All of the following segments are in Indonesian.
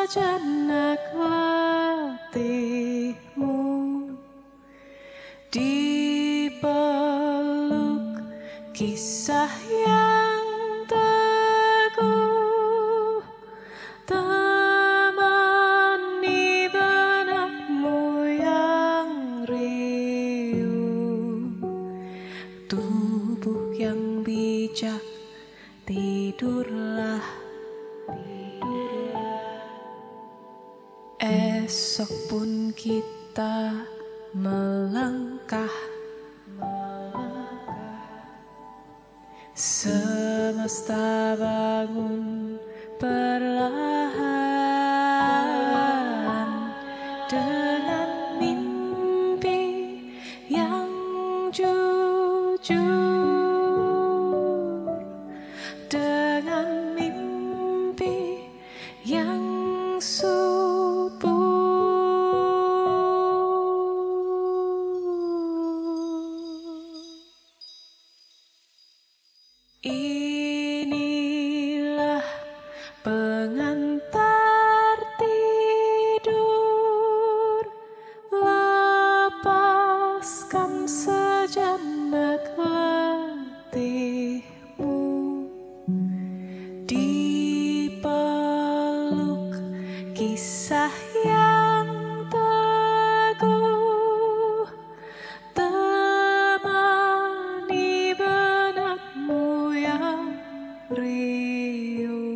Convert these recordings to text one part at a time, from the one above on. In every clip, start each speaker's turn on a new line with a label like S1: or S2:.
S1: sejenak letihmu, dipeluk kisah yang teguh, temani benakmu yang riuh, tubuh yang bijak, tidurlah. Esok pun kita melangkah, semesta bangun perlahan dengan mimpi yang jujur, dengan mimpi yang subuh. Inilah pengantar tidur, lepaskan sejenak letihmu, dipeluk kisah yang teguh, temani benakmu yang riuh.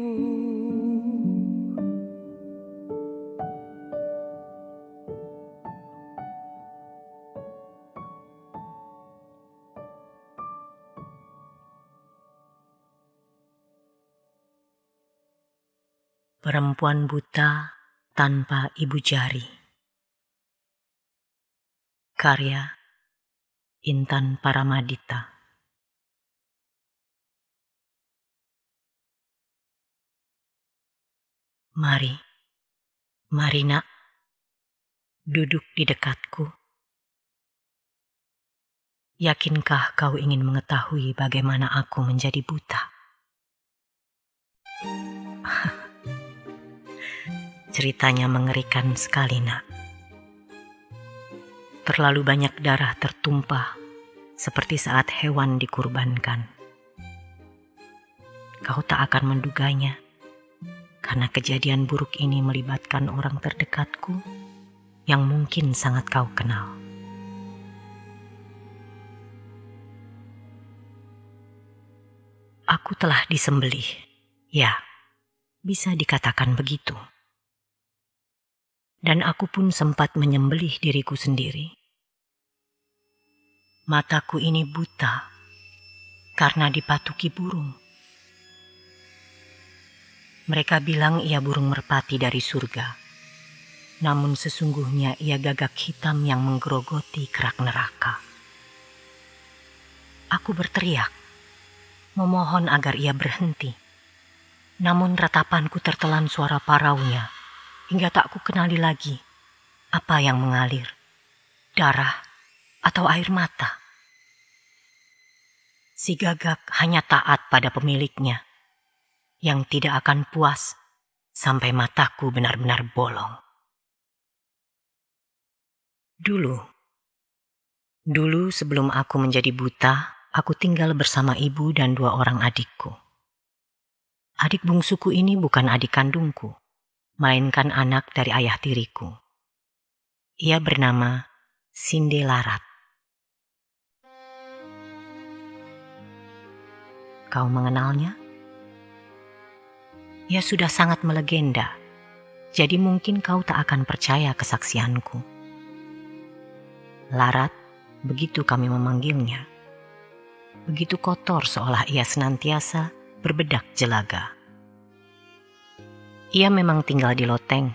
S2: Perempuan buta tanpa ibu jari. Karya Intan Paramadita. Mari nak, duduk di dekatku. Yakinkah kau ingin mengetahui bagaimana aku menjadi buta? Ceritanya mengerikan sekali, nak. Terlalu banyak darah tertumpah, seperti saat hewan dikurbankan. Kau tak akan menduganya, karena kejadian buruk ini melibatkan orang terdekatku yang mungkin sangat kau kenal. Aku telah disembelih, ya, bisa dikatakan begitu. Dan aku pun sempat menyembelih diriku sendiri. Mataku ini buta karena dipatuki burung. Mereka bilang ia burung merpati dari surga, namun sesungguhnya ia gagak hitam yang menggerogoti kerak neraka. Aku berteriak, memohon agar ia berhenti, namun ratapanku tertelan suara paraunya, hingga tak ku kenali lagi apa yang mengalir, darah atau air mata. Si gagak hanya taat pada pemiliknya, yang tidak akan puas sampai mataku benar-benar bolong. Dulu sebelum aku menjadi buta, aku tinggal bersama ibu dan 2 orang adikku. Adik bungsuku ini bukan adik kandungku, melainkan anak dari ayah tiriku. Ia bernama Sinde Larat. Kau mengenalnya? Ia sudah sangat melegenda, jadi mungkin kau tak akan percaya kesaksianku. Larat, begitu kami memanggilnya. Begitu kotor seolah ia senantiasa berbedak jelaga. Ia memang tinggal di loteng.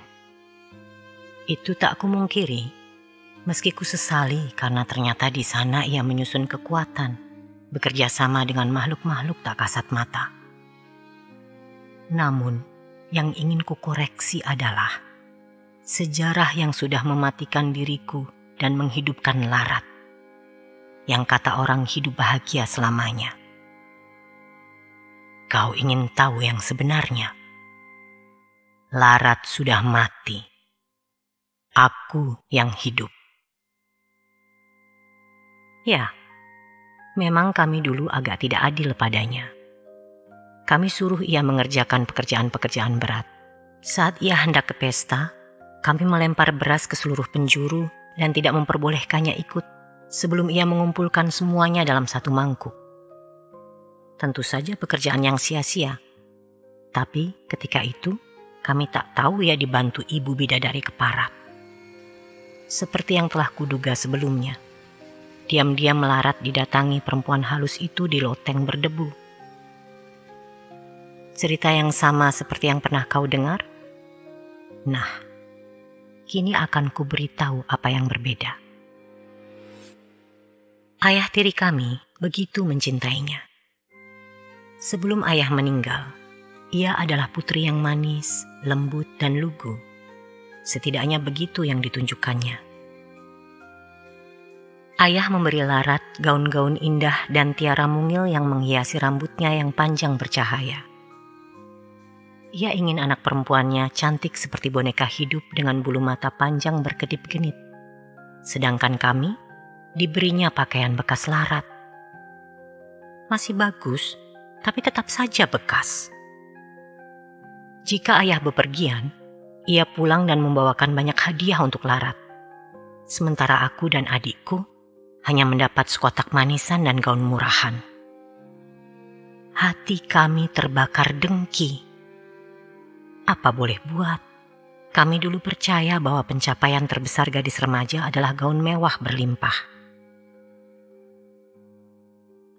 S2: Itu tak kumungkiri, meski ku sesali karena ternyata di sana ia menyusun kekuatan, bekerja sama dengan makhluk-makhluk tak kasat mata. Namun, yang ingin ku koreksi adalah sejarah yang sudah mematikan diriku dan menghidupkan Larat, yang kata orang hidup bahagia selamanya. Kau ingin tahu yang sebenarnya? Larat sudah mati. Aku yang hidup. Ya, memang kami dulu agak tidak adil padanya. Kami suruh ia mengerjakan pekerjaan-pekerjaan berat. Saat ia hendak ke pesta, kami melempar beras ke seluruh penjuru dan tidak memperbolehkannya ikut sebelum ia mengumpulkan semuanya dalam satu mangkuk. Tentu saja pekerjaan yang sia-sia. Tapi ketika itu, kami tak tahu ia dibantu ibu bidadari keparat. Seperti yang telah kuduga sebelumnya, diam-diam Larat didatangi perempuan halus itu di loteng berdebu. Cerita yang sama seperti yang pernah kau dengar? Nah, kini akan kuberitahu apa yang berbeda. Ayah tiri kami begitu mencintainya. Sebelum ayah meninggal, ia adalah putri yang manis, lembut, dan lugu. Setidaknya begitu yang ditunjukkannya. Ayah memberi Larat gaun-gaun indah dan tiara mungil yang menghiasi rambutnya yang panjang bercahaya. Ia ingin anak perempuannya cantik seperti boneka hidup dengan bulu mata panjang berkedip-genit. Sedangkan kami diberinya pakaian bekas Larat. Masih bagus, tapi tetap saja bekas. Jika ayah bepergian, ia pulang dan membawakan banyak hadiah untuk Larat. Sementara aku dan adikku hanya mendapat sekotak manisan dan gaun murahan. Hati kami terbakar dengki. Apa boleh buat? Kami dulu percaya bahwa pencapaian terbesar gadis remaja adalah gaun mewah berlimpah.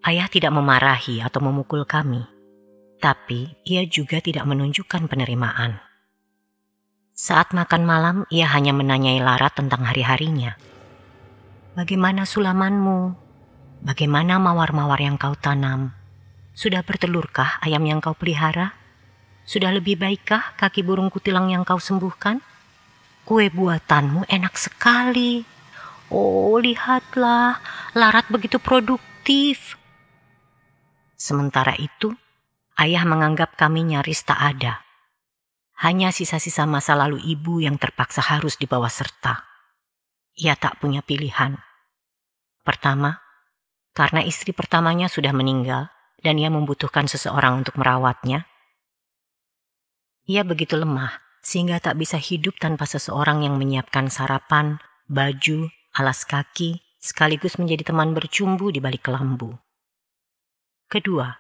S2: Ayah tidak memarahi atau memukul kami, tapi ia juga tidak menunjukkan penerimaan. Saat makan malam, ia hanya menanyai Larat tentang hari-harinya. Bagaimana sulamanmu? Bagaimana mawar-mawar yang kau tanam? Sudah bertelurkah ayam yang kau pelihara? Sudah lebih baikkah kaki burung kutilang yang kau sembuhkan? Kue buatanmu enak sekali. Oh, lihatlah, Larat begitu produktif. Sementara itu, ayah menganggap kami nyaris tak ada. Hanya sisa-sisa masa lalu ibu yang terpaksa harus dibawa serta. Ia tak punya pilihan. Pertama, karena istri pertamanya sudah meninggal dan ia membutuhkan seseorang untuk merawatnya. Ia begitu lemah sehingga tak bisa hidup tanpa seseorang yang menyiapkan sarapan, baju, alas kaki, sekaligus menjadi teman bercumbu di balik kelambu. Kedua,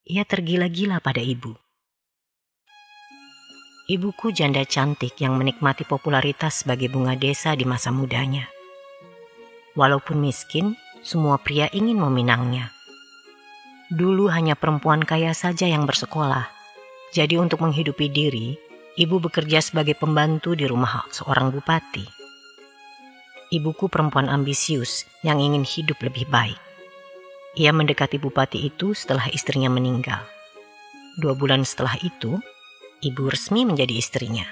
S2: ia tergila-gila pada ibu. Ibuku janda cantik yang menikmati popularitas sebagai bunga desa di masa mudanya. Walaupun miskin, semua pria ingin meminangnya. Dulu hanya perempuan kaya saja yang bersekolah. Jadi untuk menghidupi diri, ibu bekerja sebagai pembantu di rumah seorang bupati. Ibuku perempuan ambisius yang ingin hidup lebih baik. Ia mendekati bupati itu setelah istrinya meninggal. 2 bulan setelah itu, ibu resmi menjadi istrinya.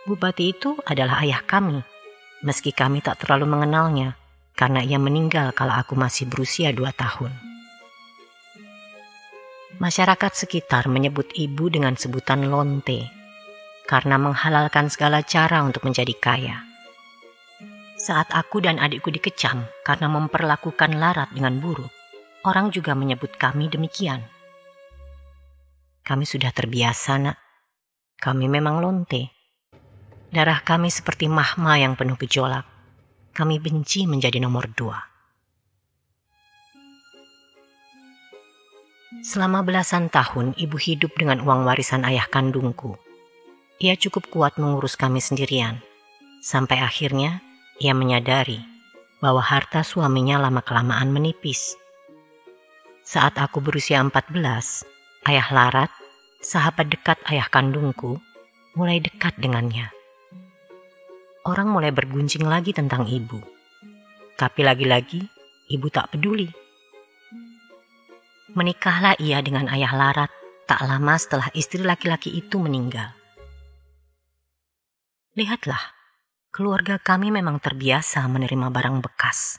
S2: Bupati itu adalah ayah kami, meski kami tak terlalu mengenalnya karena ia meninggal kala aku masih berusia 2 tahun. Masyarakat sekitar menyebut ibu dengan sebutan lonte karena menghalalkan segala cara untuk menjadi kaya. Saat aku dan adikku dikecam karena memperlakukan Larat dengan buruk, orang juga menyebut kami demikian. Kami sudah terbiasa, nak. Kami memang lonte. Darah kami seperti mahma yang penuh gejolak. Kami benci menjadi nomor 2. Selama belasan tahun ibu hidup dengan uang warisan ayah kandungku. Ia cukup kuat mengurus kami sendirian. Sampai akhirnya ia menyadari bahwa harta suaminya lama-kelamaan menipis. Saat aku berusia 14, ayah Larat, sahabat dekat ayah kandungku, mulai dekat dengannya. Orang mulai bergunjing lagi tentang ibu. Tapi lagi-lagi ibu tak peduli. Menikahlah ia dengan ayah Larat tak lama setelah istri laki-laki itu meninggal. Lihatlah, keluarga kami memang terbiasa menerima barang bekas.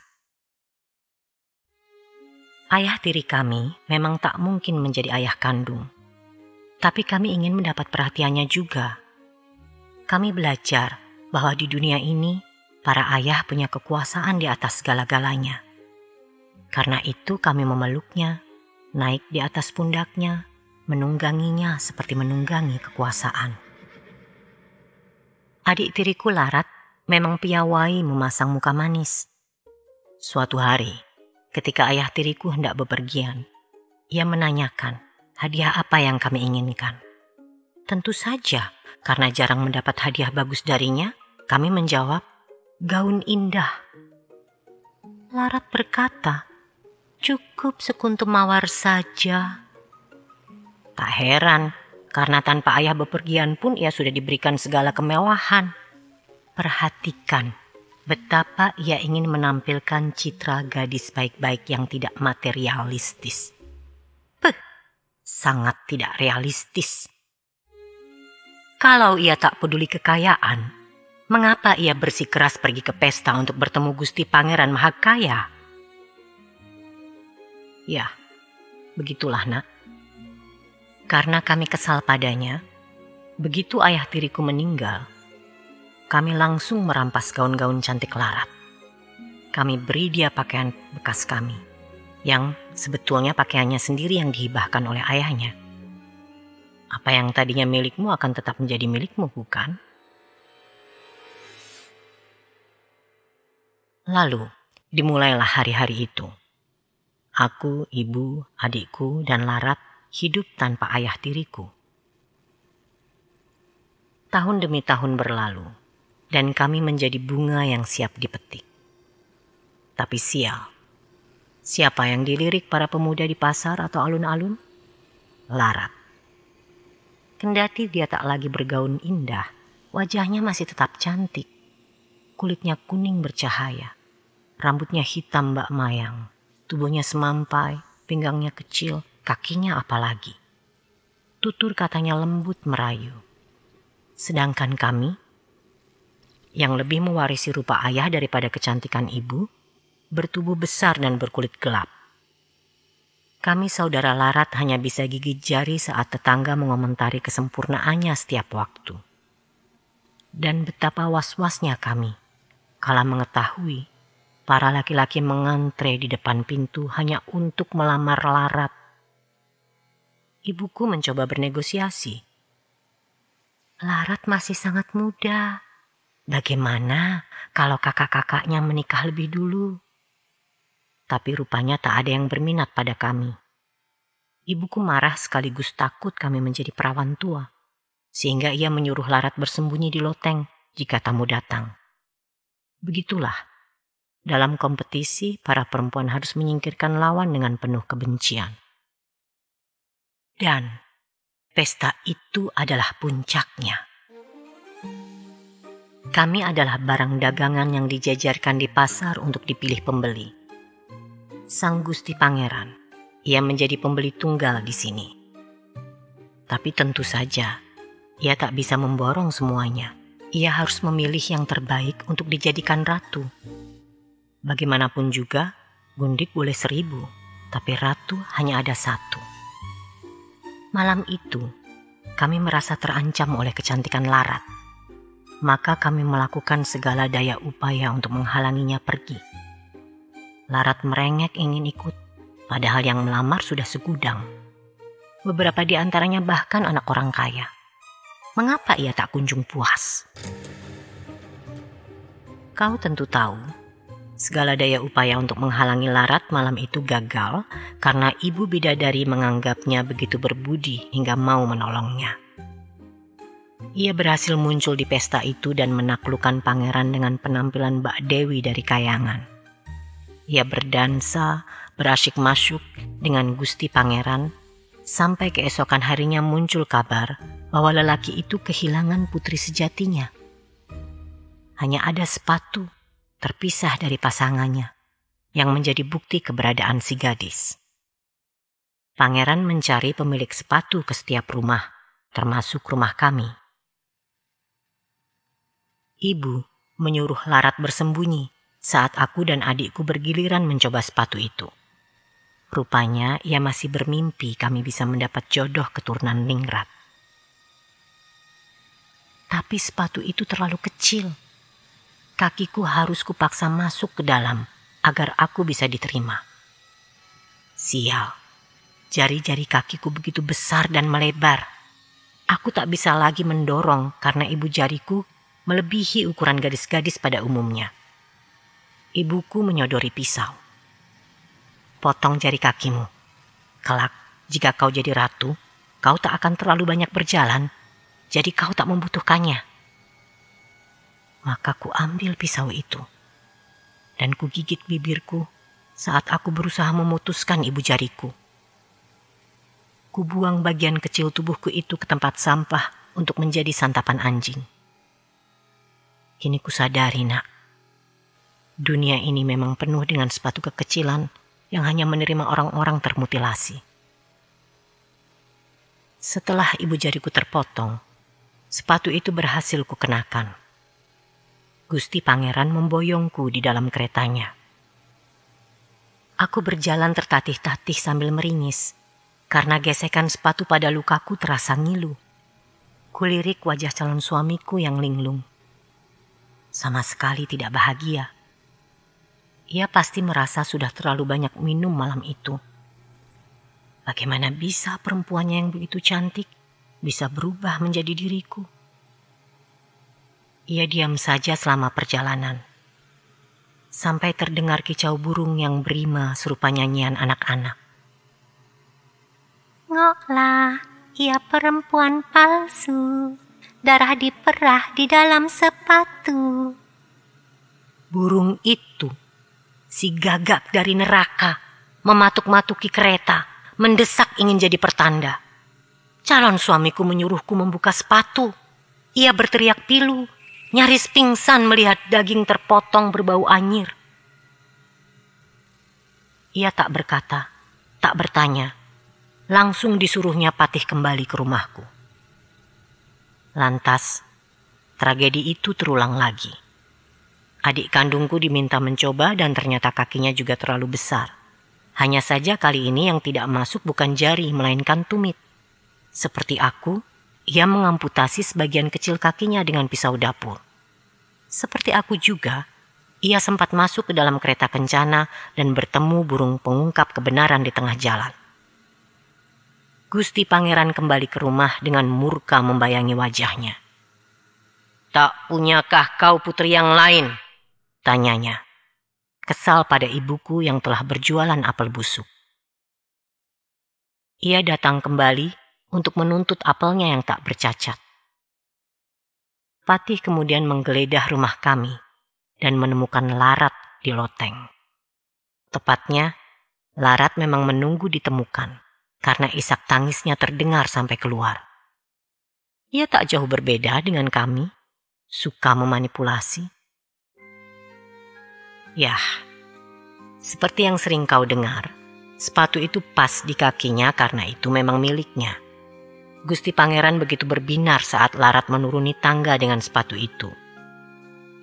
S2: Ayah tiri kami memang tak mungkin menjadi ayah kandung. Tapi kami ingin mendapat perhatiannya juga Kami belajar bahwa di dunia ini, para ayah punya kekuasaan di atas segala-galanya. Karena itu kami memeluknya, naik di atas pundaknya, menungganginya seperti menunggangi kekuasaan. Adik tiriku Larat memang piawai memasang muka manis. Suatu hari, ketika ayah tiriku hendak bepergian, ia menanyakan hadiah apa yang kami inginkan. Tentu saja, karena jarang mendapat hadiah bagus darinya, kami menjawab, gaun indah. Larat berkata, cukup sekuntum mawar saja. Tak heran, karena tanpa ayah bepergian pun ia sudah diberikan segala kemewahan. Perhatikan betapa ia ingin menampilkan citra gadis baik-baik yang tidak materialistis. Sangat tidak realistis. Kalau ia tak peduli kekayaan, mengapa ia bersikeras pergi ke pesta untuk bertemu Gusti Pangeran Mahakaya? Ya, begitulah nak. Karena kami kesal padanya, begitu ayah tiriku meninggal, kami langsung merampas gaun-gaun cantik Larat. Kami beri dia pakaian bekas kami, yang sebetulnya pakaiannya sendiri yang dihibahkan oleh ayahnya. Apa yang tadinya milikmu akan tetap menjadi milikmu, bukan? Lalu, dimulailah hari-hari itu. Aku, ibu, adikku, dan Larat hidup tanpa ayah tiriku. Tahun demi tahun berlalu, dan kami menjadi bunga yang siap dipetik. Tapi sial, siapa yang dilirik para pemuda di pasar atau alun-alun? Larat. Kendati dia tak lagi bergaun indah, wajahnya masih tetap cantik. Kulitnya kuning bercahaya, rambutnya hitam bak mayang, tubuhnya semampai, pinggangnya kecil, kakinya apalagi. Tutur katanya lembut merayu. Sedangkan kami, yang lebih mewarisi rupa ayah daripada kecantikan ibu, bertubuh besar dan berkulit gelap. Kami saudara Larat hanya bisa gigit jari saat tetangga mengomentari kesempurnaannya setiap waktu. Dan betapa was-wasnya kami, kala mengetahui para laki-laki mengantre di depan pintu hanya untuk melamar Larat. Ibuku mencoba bernegosiasi. Larat masih sangat muda. Bagaimana kalau kakak-kakaknya menikah lebih dulu? Tapi rupanya tak ada yang berminat pada kami. Ibuku marah sekaligus takut kami menjadi perawan tua, sehingga ia menyuruh Larat bersembunyi di loteng jika tamu datang. Begitulah, dalam kompetisi para perempuan harus menyingkirkan lawan dengan penuh kebencian. Dan pesta itu adalah puncaknya. Kami adalah barang dagangan yang dijajarkan di pasar untuk dipilih pembeli. Sang Gusti Pangeran, ia menjadi pembeli tunggal di sini. Tapi tentu saja, ia tak bisa memborong semuanya. Ia harus memilih yang terbaik untuk dijadikan ratu. Bagaimanapun juga, gundik boleh 1000, tapi ratu hanya ada 1. Malam itu, kami merasa terancam oleh kecantikan Larat. Maka kami melakukan segala daya upaya untuk menghalanginya pergi. Larat merengek ingin ikut, padahal yang melamar sudah segudang. Beberapa di antaranya bahkan anak orang kaya. Mengapa ia tak kunjung puas? Kau tentu tahu, segala daya upaya untuk menghalangi Larat malam itu gagal karena ibu bidadari menganggapnya begitu berbudi hingga mau menolongnya. Ia berhasil muncul di pesta itu dan menaklukkan pangeran dengan penampilan Mbak Dewi dari kayangan. Ia berdansa, berasyik-masyuk dengan Gusti Pangeran, sampai keesokan harinya muncul kabar bahwa lelaki itu kehilangan putri sejatinya. Hanya ada sepatu terpisah dari pasangannya, yang menjadi bukti keberadaan si gadis. Pangeran mencari pemilik sepatu ke setiap rumah, termasuk rumah kami. Ibu menyuruh Larat bersembunyi saat aku dan adikku bergiliran mencoba sepatu itu. Rupanya ia masih bermimpi kami bisa mendapat jodoh keturunan Ningrat. Tapi sepatu itu terlalu kecil. Kakiku harus kupaksa masuk ke dalam agar aku bisa diterima. Sial, jari-jari kakiku begitu besar dan melebar. Aku tak bisa lagi mendorong karena ibu jariku melebihi ukuran gadis-gadis pada umumnya. Ibuku menyodori pisau. Potong jari kakimu. Kelak, jika kau jadi ratu, kau tak akan terlalu banyak berjalan, jadi kau tak membutuhkannya. Maka ku ambil pisau itu, dan ku gigit bibirku saat aku berusaha memutuskan ibu jariku. Ku buang bagian kecil tubuhku itu ke tempat sampah untuk menjadi santapan anjing. Kini ku sadari, nak, dunia ini memang penuh dengan sepatu kekecilan yang hanya menerima orang-orang termutilasi. Setelah ibu jariku terpotong, sepatu itu berhasil kukenakan. Gusti Pangeran memboyongku di dalam keretanya. Aku berjalan tertatih-tatih sambil meringis, karena gesekan sepatu pada lukaku terasa ngilu. Kulirik wajah calon suamiku yang linglung. Sama sekali tidak bahagia. Ia pasti merasa sudah terlalu banyak minum malam itu. Bagaimana bisa perempuannya yang begitu cantik bisa berubah menjadi diriku? Ia diam saja selama perjalanan. Sampai terdengar kicau burung yang berima serupa nyanyian anak-anak. Ngoklah, ia perempuan palsu. Darah diperah di dalam sepatu. Burung itu, si gagak dari neraka, mematuk-matuki kereta, mendesak ingin jadi pertanda. Calon suamiku menyuruhku membuka sepatu. Ia berteriak pilu, nyaris pingsan melihat daging terpotong berbau anyir. Ia tak berkata, tak bertanya, langsung disuruhnya Patih kembali ke rumahku. Lantas, tragedi itu terulang lagi. Adik kandungku diminta mencoba dan ternyata kakinya juga terlalu besar. Hanya saja kali ini yang tidak masuk bukan jari, melainkan tumit. Seperti aku, ia mengamputasi sebagian kecil kakinya dengan pisau dapur. Seperti aku juga, ia sempat masuk ke dalam kereta kencana dan bertemu burung pengungkap kebenaran di tengah jalan. Gusti Pangeran kembali ke rumah dengan murka membayangi wajahnya. Tak punyakah kau putri yang lain? Tanyanya. Kesal pada ibuku yang telah berjualan apel busuk. Ia datang kembali untuk menuntut apelnya yang tak bercacat. Patih kemudian menggeledah rumah kami dan menemukan larat di loteng. Tepatnya, larat memang menunggu ditemukan karena isak tangisnya terdengar sampai keluar. Ia tak jauh berbeda dengan kami, suka memanipulasi. Yah, seperti yang sering kau dengar, sepatu itu pas di kakinya karena itu memang miliknya. Gusti Pangeran begitu berbinar saat larat menuruni tangga dengan sepatu itu.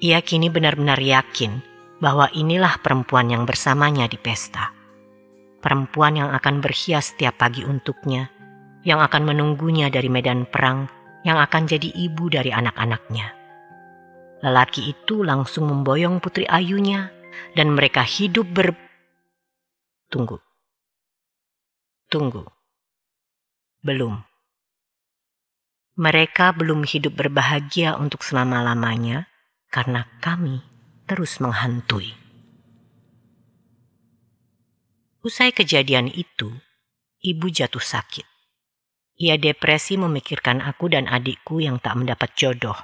S2: Ia kini benar-benar yakin bahwa inilah perempuan yang bersamanya di pesta. Perempuan yang akan berhias setiap pagi untuknya, yang akan menunggunya dari medan perang, yang akan jadi ibu dari anak-anaknya. Lelaki itu langsung memboyong putri ayunya, dan mereka hidup Tunggu. Belum. Mereka belum hidup berbahagia untuk selama-lamanya, karena kami terus menghantui. Usai kejadian itu, ibu jatuh sakit. Ia depresi memikirkan aku dan adikku yang tak mendapat jodoh.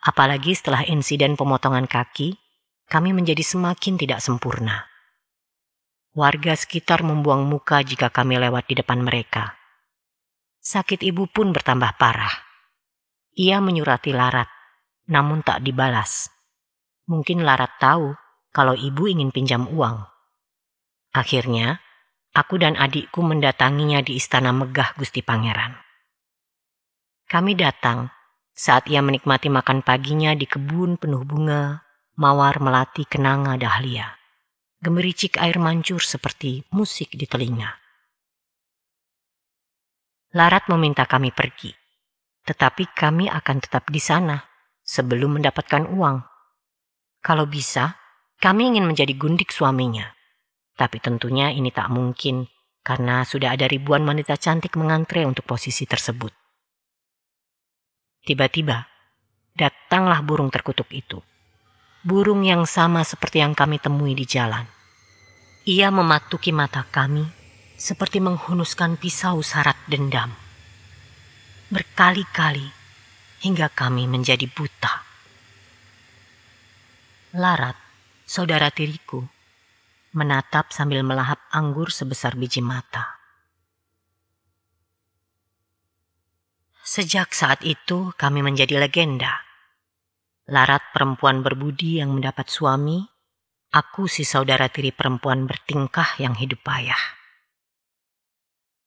S2: Apalagi setelah insiden pemotongan kaki, kami menjadi semakin tidak sempurna. Warga sekitar membuang muka jika kami lewat di depan mereka. Sakit ibu pun bertambah parah. Ia menyurati Larat, namun tak dibalas. Mungkin Larat tahu kalau ibu ingin pinjam uang. Akhirnya, aku dan adikku mendatanginya di istana megah Gusti Pangeran. Kami datang saat ia menikmati makan paginya di kebun penuh bunga, mawar melati kenanga dahlia. Gemericik air mancur seperti musik di telinga. Larat meminta kami pergi. Tetapi kami akan tetap di sana sebelum mendapatkan uang. Kalau bisa, kami ingin menjadi gundik suaminya. Tapi tentunya ini tak mungkin karena sudah ada ribuan wanita cantik mengantre untuk posisi tersebut. Tiba-tiba, datanglah burung terkutuk itu. Burung yang sama seperti yang kami temui di jalan. Ia mematuki mata kami seperti menghunuskan pisau syarat dendam. Berkali-kali hingga kami menjadi buta. Larat, saudara tiriku, menatap sambil melahap anggur sebesar biji mata. Sejak saat itu kami menjadi legenda. Larat perempuan berbudi yang mendapat suami, aku si saudara tiri perempuan bertingkah yang hidup payah.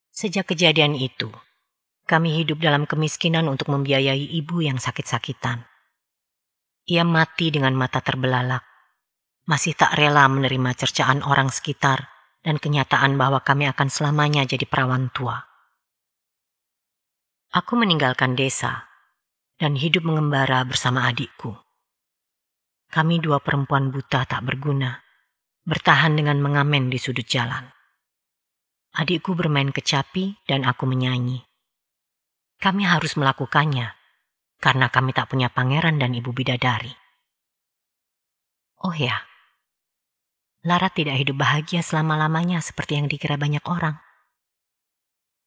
S2: Sejak kejadian itu, kami hidup dalam kemiskinan untuk membiayai ibu yang sakit-sakitan. Ia mati dengan mata terbelalak, masih tak rela menerima cercaan orang sekitar dan kenyataan bahwa kami akan selamanya jadi perawan tua. Aku meninggalkan desa dan hidup mengembara bersama adikku. Kami dua perempuan buta tak berguna, bertahan dengan mengamen di sudut jalan. Adikku bermain kecapi dan aku menyanyi. Kami harus melakukannya, karena kami tak punya pangeran dan ibu bidadari. Oh ya, Lara tidak hidup bahagia selama-lamanya seperti yang dikira banyak orang.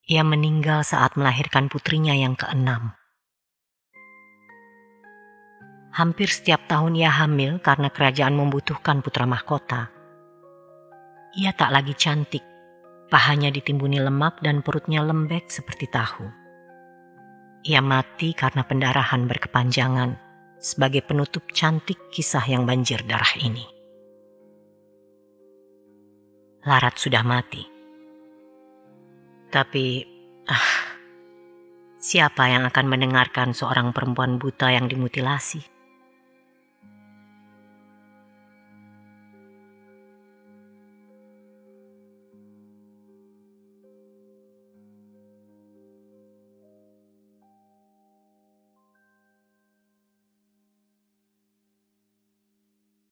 S2: Ia meninggal saat melahirkan putrinya yang ke-6. Hampir setiap tahun ia hamil karena kerajaan membutuhkan putra mahkota. Ia tak lagi cantik, pahanya ditimbuni lemak dan perutnya lembek seperti tahu. Ia mati karena pendarahan berkepanjangan sebagai penutup cantik kisah yang banjir darah ini. Larat sudah mati. Tapi, siapa yang akan mendengarkan seorang perempuan buta yang dimutilasi?